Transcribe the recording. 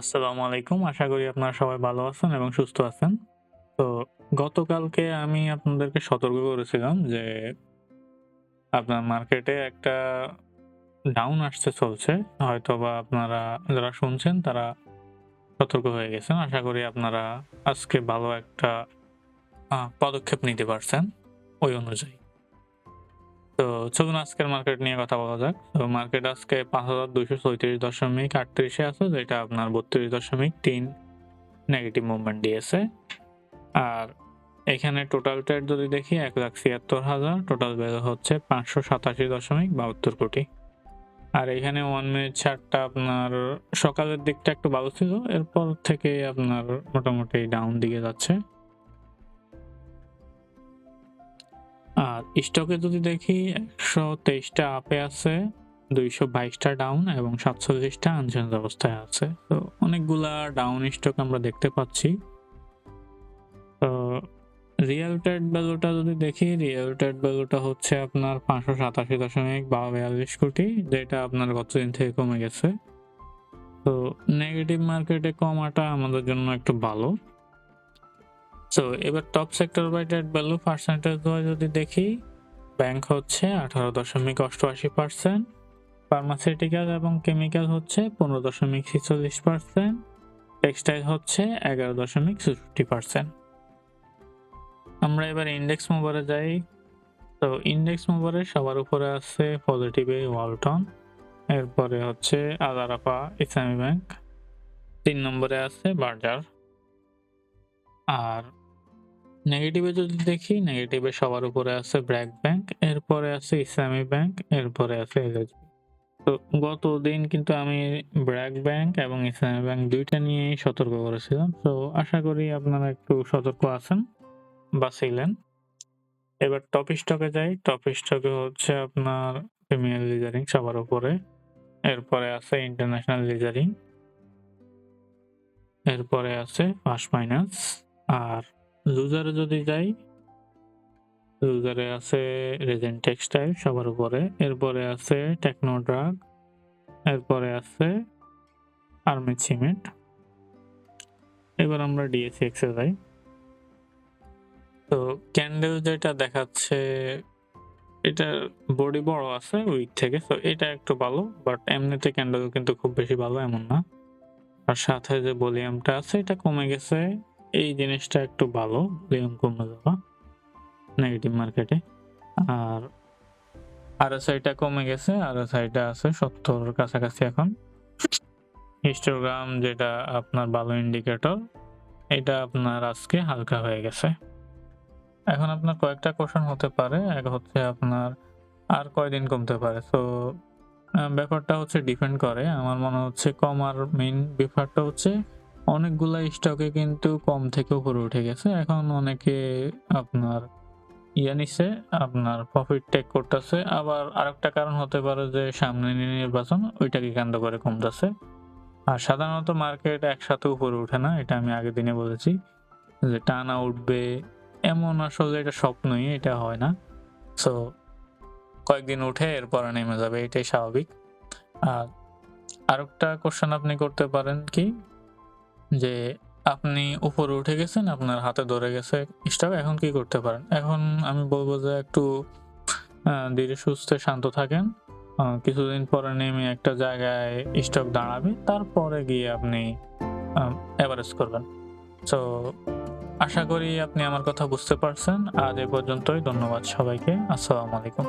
আসসালামু আলাইকুম। আশা করি আপনারা সবাই ভালো আছেন এবং সুস্থ আছেন। তো গতকালকে আমি আপনাদেরকে সতর্ক করেছিলাম যে আপনার মার্কেটে একটা ডাউন আসতে চলছে। হয়তোবা আপনারা যারা শুনছেন তারা সতর্ক হয়ে গেছেন। আশা করি আপনারা আজকে ভালো একটা পদক্ষেপ নিতে পারছেন ওই অনুযায়ী। তো চলুন আজকের মার্কেট নিয়ে কথা বলা যাক। তো মার্কেট আজকে ৫,২৩৬.৩৮ এ আছে, যেটা আপনার ৩২.৩ নেগেটিভ মুভমেন্ট দিয়েছে। আর এখানে টোটাল ট্রেড যদি দেখি ১,৭৬,০০০, টোটাল ভ্যালু হচ্ছে ৫৮৭.৭২ কোটি। আর এখানে 1 মিনিট চার্টটা আপনার সকালের দিকটা একটু ভালো ছিল। এরপর থেকে আপনার মোটামুটি ডাউন দিকে যাচ্ছে। আর স্টকে যদি দেখি ১২৩ টা আপে আছে, ২২২ টা ডাউন এবং ৪৭ টা আনচেঞ্জ অবস্থায় আছে। তো অনেকগুলা ডাউন স্টক আমরা দেখতে পাচ্ছি। তো রিয়েল ট্রেড ভ্যালুটা যদি দেখি, রিয়েল ট্রেড ভ্যালুটা হচ্ছে আপনার ৫৮৭.৪২ কোটি, যেটা আপনার গতদিন থেকে কমে গেছে। তো নেগেটিভ মার্কেটে কমাটা আমাদের জন্য একটু ভালো। সো এবার top sector by trade value percentage wise যদি দেখি, ব্যাংক হচ্ছে ১৮.৮৮%, ফার্মাসিউটিক্যাল এবং কেমিক্যাল হচ্ছে ১৫.৪৬%, টেক্সটাইল হচ্ছে ১১.৬৪%। আমরা এবার ইন্ডেক্স মুভারে যাই। তো ইন্ডেক্স মুভারে সবার উপরে আছে পজিটিভে ওয়ালটন, এরপরে হচ্ছে আদারাপা ইসলামী ব্যাংক, ৩ নম্বরে আছে বার্জার। আর নেগেটিভে যদি দেখি, নেগেটিভে সবার উপরে আছে ব্র্যাক ব্যাংক, এরপরে আছে ইসলামী ব্যাংক, এরপরে আছে এলএসবি। তো গতদিন কিন্তু আমি ব্র্যাক ব্যাংক এবং ইসলামী ব্যাংক ২ টা নিয়েই সতর্ক করেছিলাম। তো আশা করি আপনারা একটু সতর্ক আছেন বা ছিলেন। এবার টপ স্টকে যাই। টপ স্টকে হচ্ছে আপনার প্রিমিয়ার লিজারিং সবার উপরে, এরপরে আছে ইন্টারন্যাশনাল লিজারিং, এরপরে আছে ফার্স্ট ফাইন্যান্স। আর লুজারে যদি যাই, লুজারে আছে রেজেন্ট টেক্সটাইল সবার উপরে, এরপরে আছে টেকনো ড্রাগ, এরপরে আছে আর্মি সিমেন্ট। এবার আমরা ডিএসইএক্স এ যাই। তো ক্যান্ডেল যেটা দেখাচ্ছে, এটার বডি বড় আছে উইক থেকে, তো এটা একটু ভালো, বাট এমনিতে ক্যান্ডেল কিন্তু খুব বেশি ভালো এমন না। আর সাথে যে ভলিউমটা আছে এটা কমে গেছে, এই জিনিসটা একটু ভালো, ভলিউম কমে যাওয়া নেগেটিভ মার্কেটে। আর আরএসআইটা কমে গেছে, আরএসআইটা আছে ৭০ এর কাছাকাছি এখন। হিস্টোগ্রাম যেটা আপনার ভালো ইন্ডিকেটর, এটা আপনার আজকে হালকা হয়ে গেছে। এখন আপনার কয়েকটা কোয়েশ্চেন হতে পারে। এক হচ্ছে আপনার আর কয়দিন কমতে পারে? সো ব্যাপারটা হচ্ছে ডিপেন্ড করে। আমার মনে হচ্ছে কমার মেইন ব্যাপারটা হচ্ছে অনেকগুলা স্টকে কিন্তু কম থেকে উপরে উঠে গেছে। এখন অনেকে আপনার নিচ্ছে, আপনার প্রফিট টেক করতেছে। আবার আরেকটা কারণ হতে পারে যে সামনে নির্বাচন, ওইটাকে কেন্দ্র করে কমতেছে। আর সাধারণত মার্কেট একসাথে উপরে উঠে না, এটা আমি আগের দিনে বলেছি যে টানা উঠবে এমন আসলে এটা স্বপ্নই, এটা হয় না। সো কয়েকদিন উঠে এরপরে নেমে যাবে, এটাই স্বাভাবিক। আর আরেকটা কোশ্চেন আপনি করতে পারেন কি, যে আপনি উপরে উঠে গেছেন, আপনার হাতে ধরে গেছে স্টক, এখন কি করতে পারেন? এখন আমি বলব যে একটু ধীরে সুস্থে শান্ত থাকেন। কিছুদিন পরে নেমে একটা জায়গায় স্টক দাঁড়াবে, তারপরে গিয়ে আপনি এভারেজ করবেন। সো আশা করি আপনি আমার কথা বুঝতে পারছেন। আজ এ পর্যন্তই। ধন্যবাদ সবাইকে। আসসালামু আলাইকুম।